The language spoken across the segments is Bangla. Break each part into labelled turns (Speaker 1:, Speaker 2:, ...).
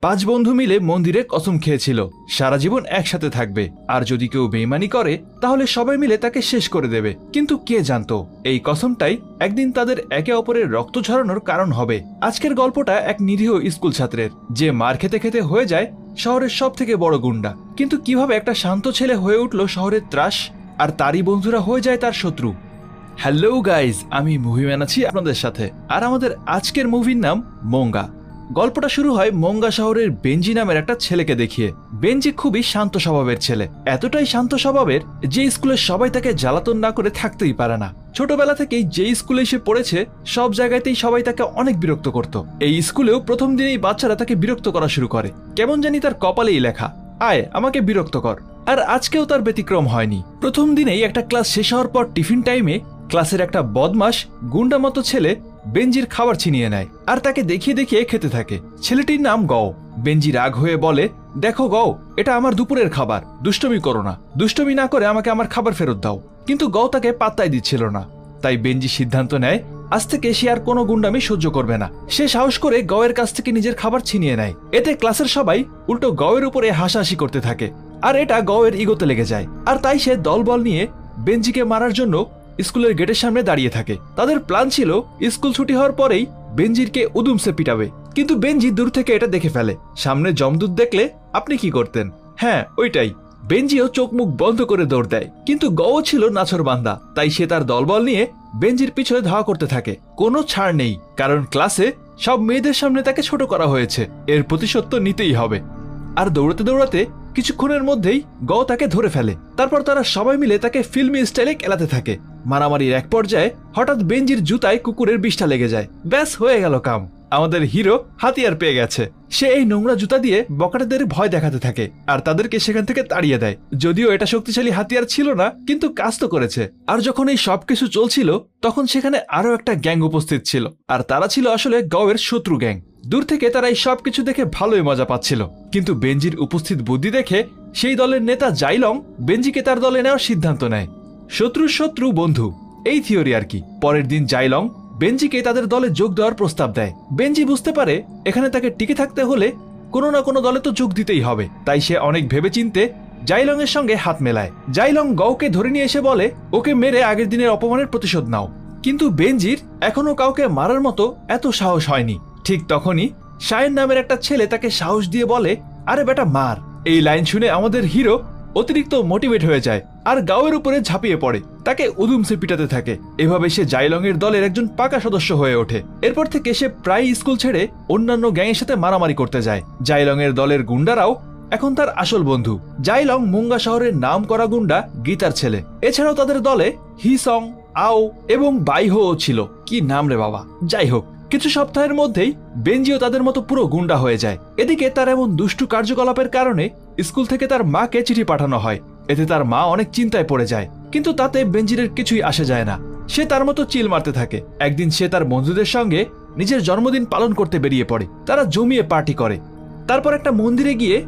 Speaker 1: পাঁচ বন্ধু মিলে মন্দিরে কসম খেয়েছিল সারা জীবন একসাথে থাকবে, আর যদি কেউ বেইমানি করে তাহলে সবাই মিলে তাকে শেষ করে দেবে। কিন্তু কে জানতো এই কসমটাই একদিন তাদের একে অপরের রক্ত ঝরানোর কারণ হবে। আজকের গল্পটা এক নিরীহ স্কুল ছাত্রের, যে মার খেতে খেতে হয়ে যায় শহরের সব থেকে বড় গুন্ডা। কিন্তু কিভাবে একটা শান্ত ছেলে হয়ে উঠল শহরের ত্রাস, আর তারই বন্ধুরা হয়ে যায় তার শত্রু। হ্যালো গাইজ, আমি মুভিম্যান আছি আপনাদের সাথে, আর আমাদের আজকের মুভির নাম মোঙ্গা। গল্পটা শুরু হয় মোঙ্গা শহরের বেঞ্জি নামের একটা ছেলেকে দেখিয়ে। বেঞ্জি খুবই শান্ত স্বভাবের ছেলে, এতটাই শান্ত স্বভাবের যে স্কুলের সবাই তাকে জ্বালাতন না করে থাকতেই পারে না। ছোটবেলা থেকেই যে স্কুলে এসে পড়েছে সব জায়গাতেই সবাই তাকে অনেক বিরক্ত করত। এই স্কুলেও প্রথম দিনেই বাচ্চারা তাকে বিরক্ত করা শুরু করে, কেমন জানি তার কপালেই লেখা, আয় আমাকে বিরক্ত কর। আর আজকেও তার ব্যতিক্রম হয়নি। প্রথম দিনেই একটা ক্লাস শেষ হওয়ার পর টিফিন টাইমে ক্লাসের একটা বদমাস গুন্ডা মতো ছেলে বেঞ্জির খাবার ছিনিয়ে নেয় আর তাকে দেখিয়ে দেখিয়ে খেতে থাকে। ছেলেটির নাম গও। বেঞ্জি রাগ হয়ে বলে, দেখো গও, এটা আমার দুপুরের খাবার, দুষ্টমি করো না, দুষ্টমি না করে আমাকে আমার খাবার ফেরত দাও। কিন্তু গও তাকে পাত্তাই দিচ্ছিল না। তাই বেঞ্জি সিদ্ধান্ত নেয় আজ থেকে সে আর কোনো গুন্ডামি সহ্য করবে না। সে সাহস করে গওয়ের কাছ থেকে নিজের খাবার ছিনিয়ে নেয়। এতে ক্লাসের সবাই উল্টো গওয়ের উপরে হাসাহাসি করতে থাকে, আর এটা গওয়ের ইগোতে লেগে যায়। আর তাই সে দলবল নিয়ে বেঞ্জিকে মারার জন্য স্কুলের গেটের সামনে দাঁড়িয়ে থাকে। তাদের প্ল্যান ছিল স্কুল ছুটি হওয়ার পরেই বেঞ্জিরকে উদুমসে পিটাবে, কিন্তু বেঞ্জি দূর থেকে এটা দেখে ফেলে। সামনে জমদূত দেখলে আপনি কি করতেন? হ্যাঁ, ওইটাই। বেঞ্জিও চোখ মুখ বন্ধ করে দৌড় দেয়, কিন্তু গও ছিল নাছোড়বান্দা, তাই সে তার দলবল নিয়ে বেঞ্জির পিছনে ধাওয়া করতে থাকে। কোনো ছাড় নেই, কারণ ক্লাসে সব মেয়েদের সামনে তাকে ছোট করা হয়েছে, এর প্রতিশোধ তো নিতেই হবে। আর দৌড়াতে দৌড়াতে কিছুক্ষণের মধ্যেই গও তাকে ধরে ফেলে। তারপর তারা সবাই মিলে তাকে ফিল্মি স্টাইলে খেলাতে থাকে। মারামারির এক পর্যায়ে হঠাৎ বেঞ্জির জুতায় কুকুরের বিষ্ঠা লেগে যায়। ব্যাস, হয়ে গেল কাম। আমাদের হিরো হাতিয়ার পেয়ে গেছে। সে এই নোংরা জুতা দিয়ে বকাটেদের ভয় দেখাতে থাকে আর তাদেরকে সেখান থেকে তাড়িয়ে দেয়। যদিও এটা শক্তিশালী হাতিয়ার ছিল না, কিন্তু কাজ তো করেছে। আর যখন এই সবকিছু চলছিল তখন সেখানে আরো একটা গ্যাং উপস্থিত ছিল, আর তারা ছিল আসলে গওয়ের শত্রু গ্যাং। দূর থেকে তারা এই সবকিছু দেখে ভালোই মজা পাচ্ছিল, কিন্তু বেঞ্জির উপস্থিত বুদ্ধি দেখে সেই দলের নেতা জাইলং বেঞ্জিকে তার দলে নেওয়ার সিদ্ধান্ত নেয়। শত্রুর শত্রু বন্ধু, এই থিওরি আর কি। পরের দিন জাইলং বেঞ্জিকে তাদের দলে যোগ দেওয়ার প্রস্তাব দেয়। বেঞ্জি বুঝতে পারে এখানে তাকে টিকে থাকতে হলে কোনো না কোনো দলে তো যোগ দিতেই হবে, তাই সে অনেক ভেবেচিন্তে জাইলং এর সঙ্গে হাত মেলায়। জাইলং গওকে ধরে নিয়ে এসে বলে, ওকে মেরে আগের দিনের অপমানের প্রতিশোধ নাও। কিন্তু বেঞ্জির এখনো কাউকে মারার মতো এত সাহস হয়নি। ঠিক তখনই শায়েন নামের একটা ছেলে তাকে সাহস দিয়ে বলে, আরে বেটা মার। এই লাইন শুনে আমাদের হিরো অতিরিক্ত মোটিভেট হয়ে যায় আর গাওয়ের উপরে ঝাঁপিয়ে পড়ে, তাকে উদুমসে পিটাতে থাকে। এভাবে সে জাইলং এর দলের একজন পাকা সদস্য হয়ে ওঠে। এরপর থেকে সে প্রায় স্কুল ছেড়ে অন্যান্য গ্যাংয়ের সাথে মারামারি করতে যায়। জাইলং এর দলের গুন্ডারাও এখন তার আসল বন্ধু। জাইলং মুঙ্গা শহরের নাম করা গুন্ডা গীতার ছেলে। এছাড়াও তাদের দলে হিসং, আও এবং বাইহো ছিল। কি নাম রে বাবা! যাই হোক, কিছু সপ্তাহের মধ্যেই বেঞ্জিও তাদের মতো পুরো গুন্ডা হয়ে যায়। এদিকে তার এমন দুষ্টু কার্যকলাপের কারণে স্কুল থেকে তার মাকে চিঠি পাঠানো হয়। এতে তার মা অনেক চিন্তায় পড়ে যায়, কিন্তু তাতে বেঞ্জিরের কিছুই আসে যায় না। সে তার মতো চিল মারতে থাকে। একদিন সে তার বন্ধুদের সঙ্গে নিজের জন্মদিন পালন করতে বেরিয়ে পড়ে। তারা জমিয়ে পার্টি করে। তারপর একটা মন্দিরে গিয়ে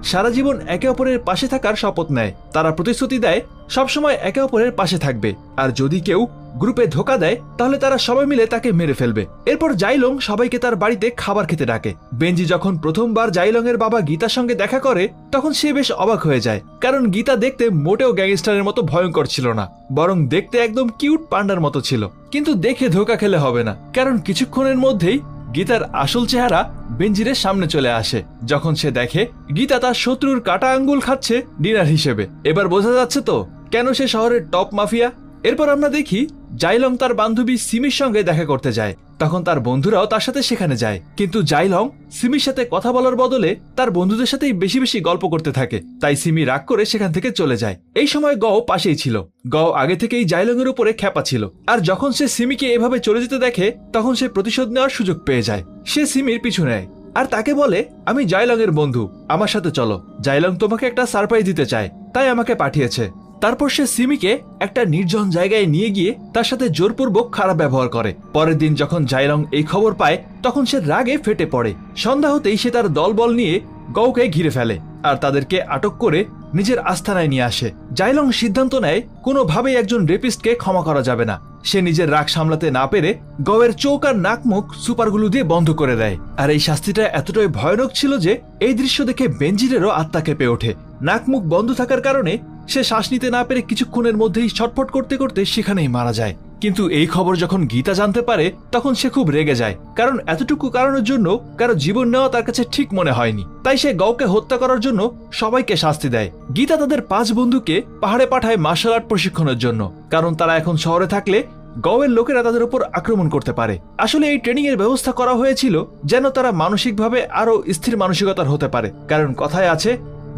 Speaker 1: সারা জীবন একে অপরের পাশে থাকার শপথ নেয়। তারা প্রতিশ্রুতি দেয় সবসময় একে অপরের পাশে থাকবে, আর যদি কেউ গ্রুপে ধোকা দেয় তাহলে তারা সবাই মিলে তাকে মেরে ফেলবে। এরপর জাইলং সবাইকে তার বাড়িতে খাবার খেতে ডাকে। বেঞ্জি যখন প্রথমবার জাইলং এর বাবা গীতার সঙ্গে দেখা করে তখন সে বেশ অবাক হয়ে যায়, কারণ গীতা দেখতে মোটেও গ্যাংস্টারের মতো ভয়ঙ্কর ছিল না, বরং দেখতে একদম কিউট পান্ডার মতো ছিল। কিন্তু দেখে ধোকা খেলে হবে না, কারণ কিছুক্ষণের মধ্যেই গীতার আসল চেহারা বেঞ্জিরের সামনে চলে আসে। যখন সে দেখে গীতা তার শত্রুর কাটা আঙ্গুল খাচ্ছে ডিনার হিসেবে, এবার বোঝা যাচ্ছে তো কেন সে শহরের টপ মাফিয়া। এরপর আমরা দেখি জাইলং তার বান্ধবী সিমির সঙ্গে দেখা করতে যায়। তখন তার বন্ধুরাও তার সাথে সেখানে যায়, কিন্তু জাইলং সিমির সাথে কথা বলার বদলে তার বন্ধুদের সাথেই বেশি বেশি গল্প করতে থাকে। তাই সিমি রাগ করে সেখান থেকে চলে যায়। এই সময় গও পাশেই ছিল। গও আগে থেকেই জাইলং এর উপরে খ্যাপা ছিল, আর যখন সে সিমিকে এভাবে চলে যেতে দেখে তখন সে প্রতিশোধ নেওয়ার সুযোগ পেয়ে যায়। সে সিমির পিছু নেয় আর তাকে বলে, আমি জাইলং এর বন্ধু, আমার সাথে চলো। জাইলং তোমাকে একটা সারপ্রাইজ দিতে চায়, তাই আমাকে পাঠিয়েছে। তারপর সে সিমিকে একটা নির্জন জায়গায় নিয়ে গিয়ে তার সাথে জোরপূর্বক খারাপ ব্যবহার করে। পরের দিন যখন জাইলং এই খবর পায় তখন সে রাগে ফেটে পড়ে। সন্ধ্যা হতেই সে তার দলবল নিয়ে গওকে ঘিরে ফেলে আর তাদেরকে আটক করে নিজের আস্তানায় নিয়ে আসে। জাইলং সিদ্ধান্ত নেয় কোনোভাবেই একজন রেপিস্টকে ক্ষমা করা যাবে না। সে নিজের রাগ সামলাতে না পেরে গওয়ের চোখ আর নাক মুখ সুপারগুলো দিয়ে বন্ধ করে দেয়। আর এই শাস্তিটা এতটাই ভয়ানক ছিল যে এই দৃশ্য দেখে বেনজিরেরও আত্মা কেঁপে ওঠে। নাক মুখ বন্ধ থাকার কারণে সে শ্বাস নিতে না পেরে কিছুক্ষণের মধ্যেই ছটফট করতে করতে সেখানেই মারা যায়। কিন্তু এই খবর যখন গীতা জানতে পারে তখন সে খুব রেগে যায়, কারণ এতটুকু কারণের জন্য কারো জীবন নেওয়া তার কাছে ঠিক মনে হয়নি। তাই সে গওকে হত্যা করার জন্য সবাইকে শাস্তি দেয়। গীতা তাদের 5 বন্ধুকে পাহাড়ে পাঠায় মার্শাল আর্ট প্রশিক্ষণের জন্য, কারণ তারা এখন শহরে থাকলে গওয়ের লোকেরা তাদের উপর আক্রমণ করতে পারে। আসলে এই ট্রেনিং এর ব্যবস্থা করা হয়েছিল যেন তারা মানসিকভাবে আরো স্থির মানসিকতার হতে পারে, কারণ কথায় আছে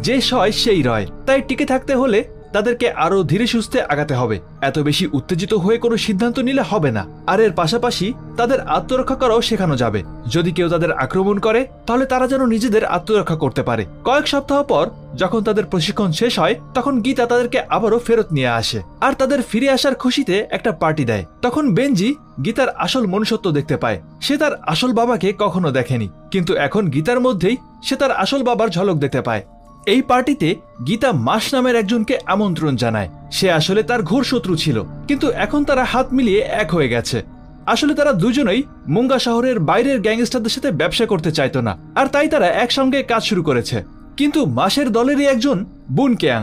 Speaker 1: যে সয় সেই রয়। তাই টিকে থাকতে হলে তাদেরকে আরো ধীরে সুস্থে আগাতে হবে, এত বেশি উত্তেজিত হয়ে কোনো সিদ্ধান্ত নিলে হবে না। আর এর পাশাপাশি তাদের আত্মরক্ষা করাও শেখানো যাবে। যদি কেউ তাদের আক্রমণ করে তাহলে তারা যেন নিজেদের আত্মরক্ষা করতে পারে। কয়েক সপ্তাহ পর যখন তাদের প্রশিক্ষণ শেষ হয় তখন গীতা তাদেরকে আবারও ফেরত নিয়ে আসে আর তাদের ফিরে আসার খুশিতে একটা পার্টি দেয়। তখন বেনজি গীতার আসল মনুষ্যত্ব দেখতে পায়। সে তার আসল বাবাকে কখনো দেখেনি, কিন্তু এখন গীতার মধ্যেই সে তার আসল বাবার ঝলক দেখতে পায়। এই পার্টিতে গীতা মাস নামের একজনকে আমন্ত্রণ জানায়। সে আসলে তার ঘোর শত্রু ছিল, কিন্তু এখন তারা হাত মিলিয়ে এক হয়ে গেছে। আসলে তারা দুজনেই মুঙ্গা শহরের বাইরের গ্যাংস্টারদের সাথে ব্যবসা করতে চাইতো না, আর তাই তারা একসঙ্গে কাজ শুরু করেছে। কিন্তু মাসের দলেরই একজন বুন কেয়াং,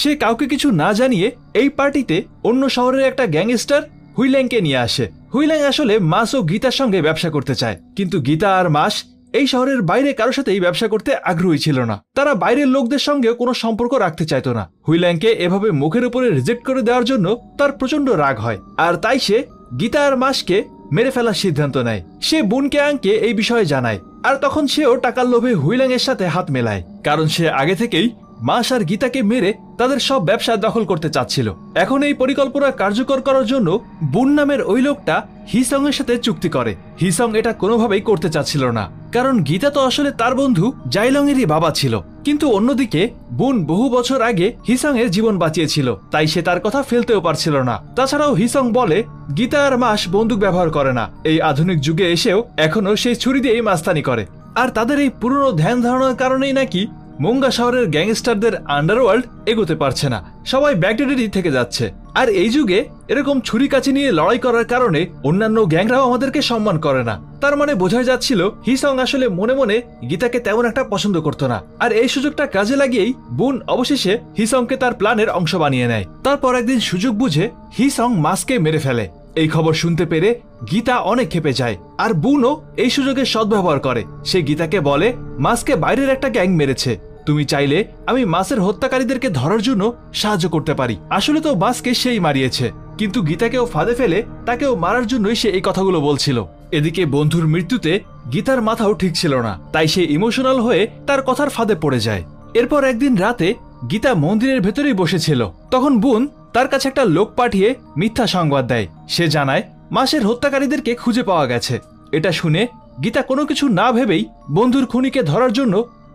Speaker 1: সে কাউকে কিছু না জানিয়ে এই পার্টিতে অন্য শহরের একটা গ্যাংস্টার হুইল্যাংকে নিয়ে আসে। হুইল্যাং আসলে মাস ও গীতার সঙ্গে ব্যবসা করতে চায়, কিন্তু গীতা আর মাস এই শহরের বাইরে কারোর সাথেই ব্যবসা করতে আগ্রহী ছিল না। তারা বাইরের লোকদের সঙ্গেও কোনো সম্পর্ক রাখতে চাইতো না। হুইল্যাংকে এভাবে মুখের উপরে রিজেক্ট করে দেওয়ার জন্য তার প্রচন্ড রাগ হয়, আর তাই সে গীতা আর মাসকে মেরে ফেলার সিদ্ধান্ত নেয়। সে বুন কেয়াংকে এই বিষয়ে জানায়, আর তখন সেও টাকার লোভে হুইল্যাং এর সাথে হাত মেলায়, কারণ সে আগে থেকেই মাস আর গীতাকে মেরে তাদের সব ব্যবসা দখল করতে চাচ্ছিল। এখন এই পরিকল্পনা কার্যকর করার জন্য বুন নামের ওই লোকটা হিসং এর সাথে চুক্তি করে। হিসং এটা কোনোভাবেই করতে চাচ্ছিল না, কারণ গীতা তো আসলে তার বন্ধু জাইলং এরই বাবা ছিল। কিন্তু অন্যদিকে বুন বহু বছর আগে হিসং এর জীবন বাঁচিয়েছিল, তাই সে তার কথা ফেলতেও পারছিল না। তাছাড়াও হিসং বলে গীতা আর মাস বন্দুক ব্যবহার করে না, এই আধুনিক যুগে এসেও এখনো সেই ছুরি দিয়েই মাস্তানি করে। আর তাদের এই পুরনো ধ্যান ধারণার কারণেই নাকি মুঙ্গা শহরের গ্যাংস্টারদের আন্ডারওয়ার্ল্ড এগোতে পারছে না, সবাই ব্যাকডেডেরই থেকে যাচ্ছে। আর এই যুগে এরকম ছুরি কাছি নিয়ে লড়াই করার কারণে অন্যান্য গ্যাংরাও আমাদেরকে সম্মান করে না। তার মানে বোঝাই যাচ্ছিল হিসং আসলে মনে মনে গীতাকে তেমন একটা পছন্দ করতো না। আর এই সুযোগটা কাজে লাগিয়েই বুন অবশেষে হিসংকে তার প্ল্যানের অংশ বানিয়ে নেয়। তারপর একদিন সুযোগ বুঝে হিসং মাসকে মেরে ফেলে। এই খবর শুনতে পেরে গীতা অনেক ক্ষেপে যায়, আর বুনও এই সুযোগের সদ্ব্যবহার করে। সে গীতাকে বলে মাসকে বাইরের একটা গ্যাং মেরেছে, তুমি চাইলে আমি মাসের হত্যাকারীদেরকে ধরার জন্য সাহায্য করতে পারি। আসলে তো মাসকে সেই মারিয়েছে, কিন্তু গীতাকেও ফাঁদে ফেলে তাকেও মারার জন্যই সে এই কথাগুলো বলছিল। এদিকে বন্ধুর মৃত্যুতে গীতার মাথাও ঠিক ছিল না, তাই সে ইমোশনাল হয়ে তার কথার ফাঁদে পড়ে যায়। এরপর একদিন রাতে গীতা মন্দিরের ভেতরেই বসেছিল, তখন বুন তার কাছে একটা লোক পাঠিয়ে মিথ্যা সংবাদ দেয়। সে জানায় মাসের হত্যাকারীদেরকে খুঁজে পাওয়া গেছে। এটা শুনে গীতা কোনো কিছু না ভেবেই বন্ধুর খুনিকে ধরার জন্য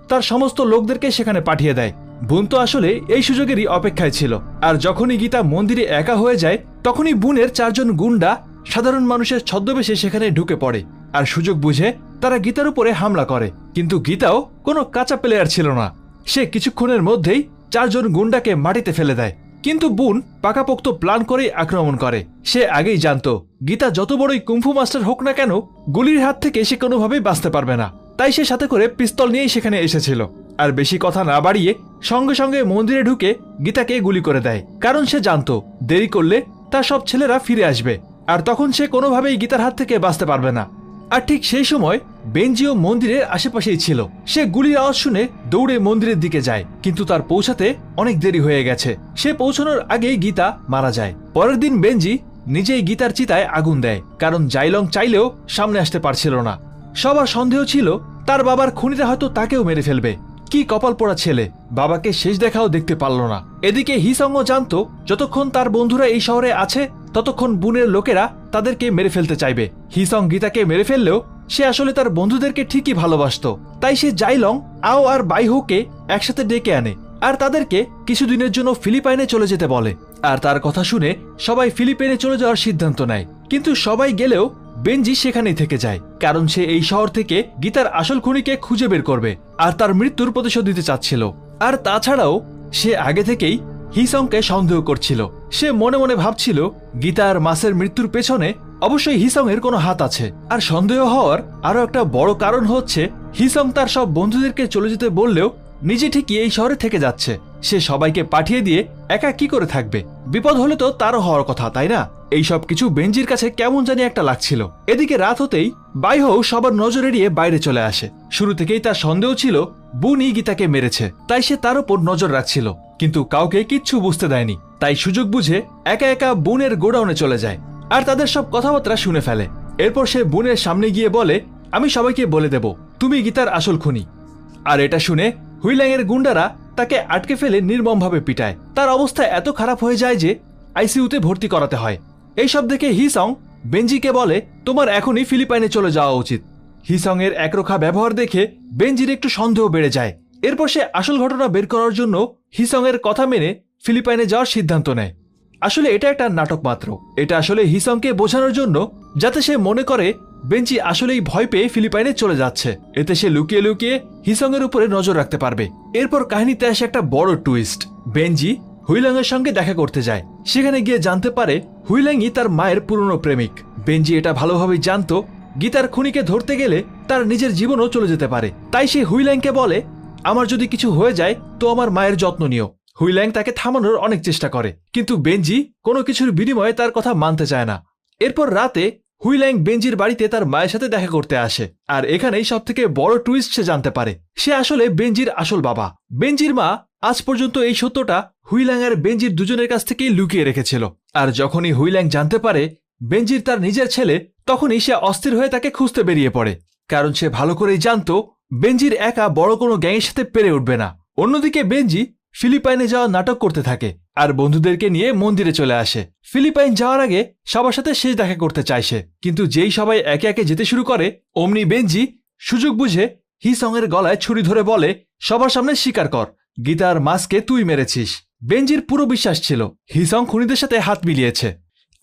Speaker 1: তার সমস্ত লোকদেরকে সেখানে পাঠিয়ে দেয়। বুন তো আসলে এই সুযোগেরই অপেক্ষায় ছিল। আর যখনই গীতা মন্দিরে একা হয়ে যায় তখনই বুনের 4 জন গুন্ডা সাধারণ মানুষের ছদ্মবেশে সেখানে ঢুকে পড়ে, আর সুযোগ বুঝে তারা গীতার উপরে হামলা করে। কিন্তু গীতাও কোনো কাঁচা প্লেয়ার ছিল না, সে কিছুক্ষণের মধ্যেই 4 জন গুন্ডাকে মাটিতে ফেলে দেয়। কিন্তু বুন পাকাপোক্ত প্ল্যান করেই আক্রমণ করে। সে আগেই জানতো গীতা যত বড়ই কুম্ফু মাস্টার হোক না কেন গুলির হাত থেকে সে কোনোভাবেই বাঁচতে পারবে না, তাই সে সাথে করে পিস্তল নিয়েই সেখানে এসেছিল। আর বেশি কথা না বাড়িয়ে সঙ্গে সঙ্গে মন্দিরে ঢুকে গীতাকে গুলি করে দেয়, কারণ সে জানতো দেরি করলে তার সব ছেলেরা ফিরে আসবে, আর তখন সে কোনোভাবেই গীতার হাত থেকে বাঁচতে পারবে না। আর ঠিক সেই সময় বেনজিও মন্দিরের আশেপাশেই ছিল। সে গুলির আওয়াজ শুনে দৌড়ে মন্দিরের দিকে যায়, কিন্তু তার পৌঁছাতে অনেক দেরি হয়ে গেছে। সে পৌঁছানোর আগেই গীতা মারা যায়। পরের দিন বেনজি নিজেই গীতার চিতায় আগুন দেয়, কারণ জাইলং চাইলেও সামনে আসতে পারছিল না। সবার সন্দেহ ছিল তার বাবার খুনিরা হয়তো তাকেও মেরে ফেলবে। কি কপাল পোড়া ছেলে, বাবাকে শেষ দেখাও দেখতে পারল না। এদিকে হিসংও জানতো যতক্ষণ তার বন্ধুরা এই শহরে আছে ততক্ষণ বুনের লোকেরা তাদেরকে মেরে ফেলতে চাইবে। হিসং গীতাকে মেরে ফেললেও সে আসলে তার বন্ধুদেরকে ঠিকই ভালোবাসতো, তাই সে জাইলং, আও আর বাইহোকে একসাথে ডেকে আনে আর তাদেরকে কিছুদিনের জন্য ফিলিপাইনে চলে যেতে বলে। আর তার কথা শুনে সবাই ফিলিপাইনে চলে যাওয়ার সিদ্ধান্ত নেয়, কিন্তু সবাই গেলেও বেনজি সেখানেই থেকে যায়, কারণ সে এই শহর থেকে গীতার আসল খুনিকে খুঁজে বের করবে আর তার মৃত্যুর প্রতিশোধ দিতে চাচ্ছিল। আর তাছাড়াও সে আগে থেকেই হিসংকে সন্দেহ করছিল। সে মনে মনে ভাবছিল গীতা আর মাসের মৃত্যুর পেছনে অবশ্যই হিসং এর কোনো হাত আছে। আর সন্দেহ হওয়ার আরো একটা বড় কারণ হচ্ছে হিসং তার সব বন্ধুদেরকে চলে যেতে বললেও নিজে ঠিকই এই শহরে থেকে যাচ্ছে। সে সবাইকে পাঠিয়ে দিয়ে একা কি করে থাকবে? বিপদ হলে তো তারও হওয়ার কথা, তাই না? এই সব কিছু বেঞ্জির কাছে কেমন জানি একটা লাগছিল। এদিকে রাত হতেই বাইহো সবার নজর এড়িয়ে বাইরে চলে আসে। শুরু থেকেই তার সন্দেহ ছিল বুনই গীতাকে মেরেছে, তাই সে তার উপর নজর রাখছিল, কিন্তু কাউকে কিচ্ছু বুঝতে দেয়নি। তাই সুযোগ বুঝে একা একা বুনের গোডাউনে চলে যায় আর তাদের সব কথাবার্তা শুনে ফেলে। এরপর সে বুনের সামনে গিয়ে বলে, আমি সবাইকে বলে দেব তুমি গীতার আসল খুনি। আর এটা শুনে হুইল্যাং এর গুন্ডারা তাকে আটকে ফেলে নির্মমভাবে পিটায়। তার অবস্থা এত খারাপ হয়ে যায় যে আইসিইউতে ভর্তি করাতে হয়। এইসব দেখে হিসং বেঞ্জিকে বলে, তোমার এখনই ফিলিপাইনে চলে যাওয়া উচিত। হিসং এর একরোখা ব্যবহার দেখে বেঞ্জির একটু সন্দেহ বেড়ে যায়। এরপর সে আসল ঘটনা বের করার জন্য হিসং এর কথা মেনে ফিলিপাইনে যাওয়ার সিদ্ধান্ত নেয়। আসলে এটা একটা নাটক মাত্র। এটা আসলে হিসংকে বোঝানোর জন্য, যাতে সে মনে করে বেঞ্জি আসলেই ভয় পেয়ে ফিলিপাইনে চলে যাচ্ছে। এতে সে লুকিয়ে লুকিয়ে হিসং এর উপরে নজর রাখতে পারবে। এরপর কাহিনীতে আসে একটা বড় টুইস্ট। বেঞ্জি হুইল্যাং এর সঙ্গে দেখা করতে যায়। সেখানে গিয়ে জানতে পারে হুইল্যাংই তার মায়ের পুরনো প্রেমিক। বেঞ্জি এটা ভালোভাবেই জানতো গীতার খুনিকে ধরতে গেলে তার নিজের জীবনও চলে যেতে পারে। তাই সে হুইল্যাংকে বলে, আমার যদি কিছু হয়ে যায় তো আমার মায়ের যত্ন নিও। হুইল্যাং তাকে থামানোর অনেক চেষ্টা করে, কিন্তু বেঞ্জি কোনো কিছুর বিনিময়ে তার কথা মানতে চায় না। এরপর রাতে হুইল্যাং বেঞ্জির বাড়িতে তার মায়ের সাথে দেখা করতে আসে। আর এখানেই সব থেকে বড় টুইস্ট সে জানতে পারে, সে আসলে বেঞ্জির আসল বাবা। বেঞ্জির মা আজ পর্যন্ত এই সত্যটা হুইল্যাং আর বেঞ্জির দুজনের কাছ থেকেই লুকিয়ে রেখেছিল। আর যখনই হুইল্যাং জানতে পারে বেঞ্জির তার নিজের ছেলে, তখনই সে অস্থির হয়ে তাকে খুঁজতে বেরিয়ে পড়ে। কারণ সে ভালো করেই জানতো বেঞ্জির একা বড় কোনো গ্যাংয়ের সাথে পেরে উঠবে না। অন্যদিকে বেঞ্জি ফিলিপাইনে যাওয়ার নাটক করতে থাকে আর বন্ধুদেরকে নিয়ে মন্দিরে চলে আসে। ফিলিপাইন যাওয়ার আগে সবার সাথে শেষ দেখা করতে চায় সে, কিন্তু যেই সবাই একে একে যেতে শুরু করে অমনি বেঞ্জি সুযোগ বুঝে হিসং এর গলায় ছুরি ধরে বলে, সবার সামনে স্বীকার কর গীতার মাসকে তুই মেরেছিস। বেঞ্জির পুরো বিশ্বাস ছিল হিসং খুনিদের সাথে হাত মিলিয়েছে।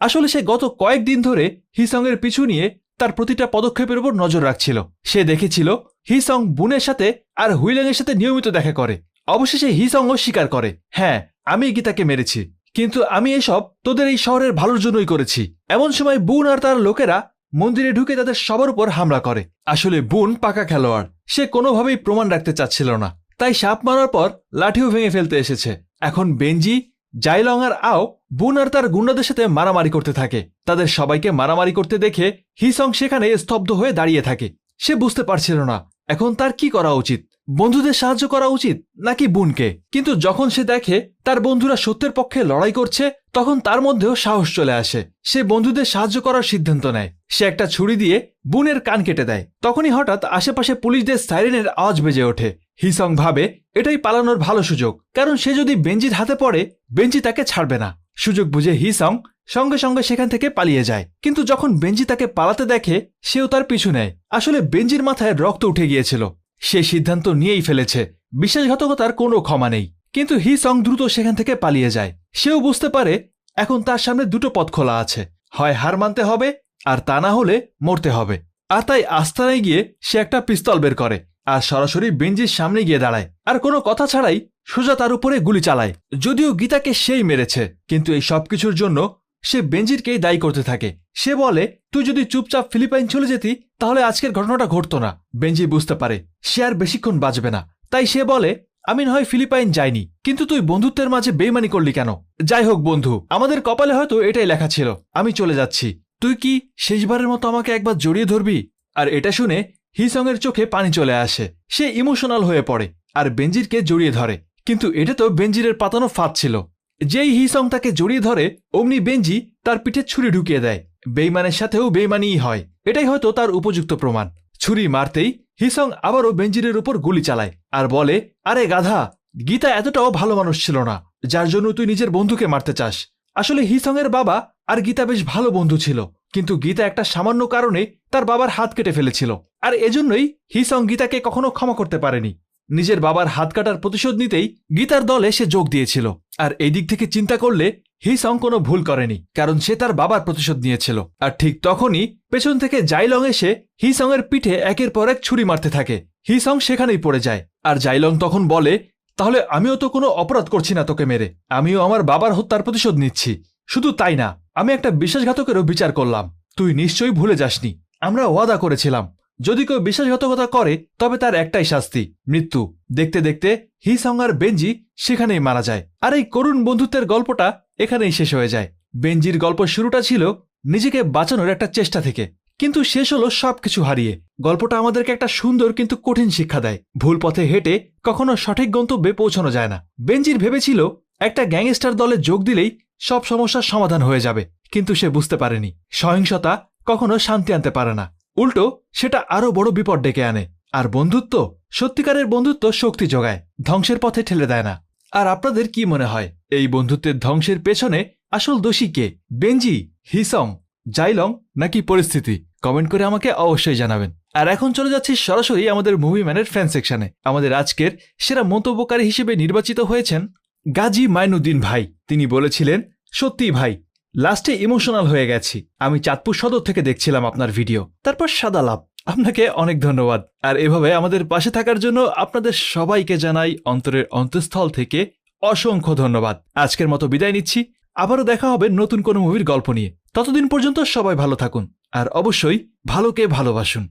Speaker 1: আসলে সে গত কয়েকদিন ধরে হিসং এর পিছু নিয়ে তার প্রতিটা পদক্ষেপের উপর নজর রাখছিল। সে দেখেছিল হিসং বুনের সাথে আর হুইল্যাং এর সাথে নিয়মিত দেখা করে। অবশেষে হিসংও স্বীকার করে, হ্যাঁ আমি গীতাকে মেরেছি, কিন্তু আমি এসব তোদের এই শহরের ভালোর জন্যই করেছি। এমন সময় বুন আর তার লোকেরা মন্দিরে ঢুকে তাদের সবার উপর হামলা করে। আসলে বুন পাকা খেলোয়াড়, সে কোনোভাবেই প্রমাণ রাখতে চাচ্ছিল না, তাই সাপ মারার পর লাঠিও ভেঙে ফেলতে এসেছে। এখন বেঞ্জি, জাইলং আর আও বুন আর তার গুন্ডাদের সাথে মারামারি করতে থাকে। তাদের সবাইকে মারামারি করতে দেখে হিসং সেখানে স্তব্ধ হয়ে দাঁড়িয়ে থাকে। সে বুঝতে পারছিল না এখন তার কি করা উচিত, বন্ধুদের সাহায্য করা উচিত নাকি বুনকে। কিন্তু যখন সে দেখে তার বন্ধুরা সত্যের পক্ষে লড়াই করছে, তখন তার মধ্যেও সাহস চলে আসে। সে বন্ধুদের সাহায্য করার সিদ্ধান্ত নেয়। সে একটা ছুরি দিয়ে বুনের কান কেটে দেয়। তখনই হঠাৎ আশেপাশে পুলিশদের সাইরেনের আওয়াজ বেজে ওঠে। হিসং ভাবে এটাই পালানোর ভালো সুযোগ, কারণ সে যদি বেঞ্জির হাতে পড়ে বেঞ্জি তাকে ছাড়বে না। সুযোগ বুঝে হিসং সঙ্গে সঙ্গে সেখান থেকে পালিয়ে যায়। কিন্তু যখন বেঞ্জি তাকে পালাতে দেখে সেও তার পিছু নেয়। আসলে বেঞ্জির মাথায় রক্ত উঠে গিয়েছিল। সে সিদ্ধান্ত নিয়েই ফেলেছে বিশ্বাসঘাতকতার কোনো ক্ষমা নেই। কিন্তু হিসং দ্রুত সেখান থেকে পালিয়ে যায়। সেও বুঝতে পারে এখন তার সামনে দুটো পথ খোলা আছে, হয় হার মানতে হবে আর তা না হলে মরতে হবে। আর তাই আস্তানায় গিয়ে সে একটা পিস্তল বের করে আর সরাসরি বেঞ্জির সামনে গিয়ে দাঁড়ায় আর কোনো কথা ছাড়াই সোজা তার উপরে গুলি চালায়। যদিও গীতাকে সেই মেরেছে, কিন্তু এই সবকিছুর জন্য সে বেঞ্জিরকেই দায়ী করতে থাকে। সে বলে, তুই যদি চুপচাপ ফিলিপাইন চলে যেতি তাহলে আজকের ঘটনাটা ঘটতো না। বেঞ্জি বুঝতে পারে সে আর বেশিক্ষণ বাঁচবে না, তাই সে বলে, আমি নয় ফিলিপাইন যাইনি, কিন্তু তুই বন্ধুত্বের মাঝে বেইমানি করলি কেন? যাই হোক বন্ধু, আমাদের কপালে হয়তো এটাই লেখা ছিল। আমি চলে যাচ্ছি, তুই কি শেষবারের মতো আমাকে একবার জড়িয়ে ধরবি? আর এটা শুনে হিসং এর চোখে পানি চলে আসে। সে ইমোশনাল হয়ে পড়ে আর বেঞ্জিরকে জড়িয়ে ধরে। কিন্তু এটা তো বেঞ্জিরের পাতানো ফাঁদ ছিল। যেই হিসং তাকে জড়িয়ে ধরে অমনি বেঞ্জি তার পিঠে ছুরি ঢুকিয়ে দেয়। বেইমানের সাথেও বেইমানিই হয়, এটাই হয়তো তার উপযুক্ত প্রমাণ। ছুরি মারতেই হিসং আবারও বেঞ্জিরের উপর গুলি চালায় আর বলে, আরে গাধা, গীতা এতটাও ভালো মানুষ ছিল না যার জন্য তুই নিজের বন্ধুকে মারতে চাস। আসলে হিসং এর বাবা আর গীতা বেশ ভালো বন্ধু ছিল, কিন্তু গীতা একটা সামান্য কারণে তার বাবার হাত কেটে ফেলেছিল। আর এজন্যই হিসং গীতাকে কখনো ক্ষমা করতে পারেনি। নিজের বাবার হাত কাটার প্রতিশোধ নিতেই গীতার দলে সে যোগ দিয়েছিল। আর এই দিক থেকে চিন্তা করলে হিসং কোনো ভুল করেনি, কারণ সে তার বাবার প্রতিশোধ নিয়েছিল। আর ঠিক তখনই পেছন থেকে জাইলং এসে হিসং এর পিঠে একের পর এক ছুরি মারতে থাকে। হিসং সেখানেই পড়ে যায় আর জাইলং তখন বলে, তাহলে আমিও তো কোনো অপরাধ করছি না তোকে মেরে, আমিও আমার বাবার হত্যার প্রতিশোধ নিচ্ছি। শুধু তাই না, আমি একটা বিশ্বাসঘাতকেরও বিচার করলাম। তুই নিশ্চয়ই ভুলে যাসনি, আমরা ওয়াদা করেছিলাম যদি কেউ বিশ্বাসঘাতকতা করে তবে তার একটাই শাস্তি, মৃত্যু। দেখতে দেখতে হিসং আর বেঞ্জি সেখানেই মারা যায়, আর এই করুণ বন্ধুত্বের গল্পটা এখানেই শেষ হয়ে যায়। বেঞ্জির গল্প শুরুটা ছিল নিজেকে বাঁচানোর একটা চেষ্টা থেকে, কিন্তু শেষ হলো সবকিছু হারিয়ে। গল্পটা আমাদেরকে একটা সুন্দর কিন্তু কঠিন শিক্ষা দেয়, ভুল পথে হেঁটে কখনো সঠিক গন্তব্যে পৌঁছানো যায় না। বেঞ্জির ভেবেছিল একটা গ্যাংস্টার দলে যোগ দিলেই সব সমস্যার সমাধান হয়ে যাবে, কিন্তু সে বুঝতে পারেনি সহিংসতা কখনো শান্তি আনতে পারে না, উল্টো সেটা আরো বড় বিপদ ডেকে আনে। আর বন্ধুত্ব, সত্যিকারের বন্ধুত্ব শক্তি যোগায়, ধ্বংসের পথে ঠেলে দেয় না। আর আপনাদের কি মনে হয়, এই বন্ধুত্বের ধ্বংসের পেছনে আসল দোষী কে? বেঞ্জি, হিসং, জাইলং নাকি পরিস্থিতি? কমেন্ট করে আমাকে অবশ্যই জানাবেন। আর এখন চলে যাচ্ছি সরাসরি আমাদের মুভি ম্যানের ফ্যান সেকশনে। আমাদের আজকের সেরা মন্তব্যকারী হিসেবে নির্বাচিত হয়েছেন গাজী মাইনুদ্দিন ভাই। তিনি বলেছিলেন, সত্যি ভাই, লাস্টে ইমোশনাল হয়ে গেছি। আমি চাঁদপুর সদর থেকে দেখছিলাম আপনার ভিডিও, তারপর সাদা লাভ। আপনাকে অনেক ধন্যবাদ। আর এভাবে আমাদের পাশে থাকার জন্য আপনাদের সবাইকে জানাই অন্তরের অন্তঃস্থল থেকে অসংখ্য ধন্যবাদ। আজকের মতো বিদায় নিচ্ছি, আবারও দেখা হবে নতুন কোনো মুভির গল্প নিয়ে। ততদিন পর্যন্ত সবাই ভালো থাকুন, আর অবশ্যই ভালোকে ভালোবাসুন।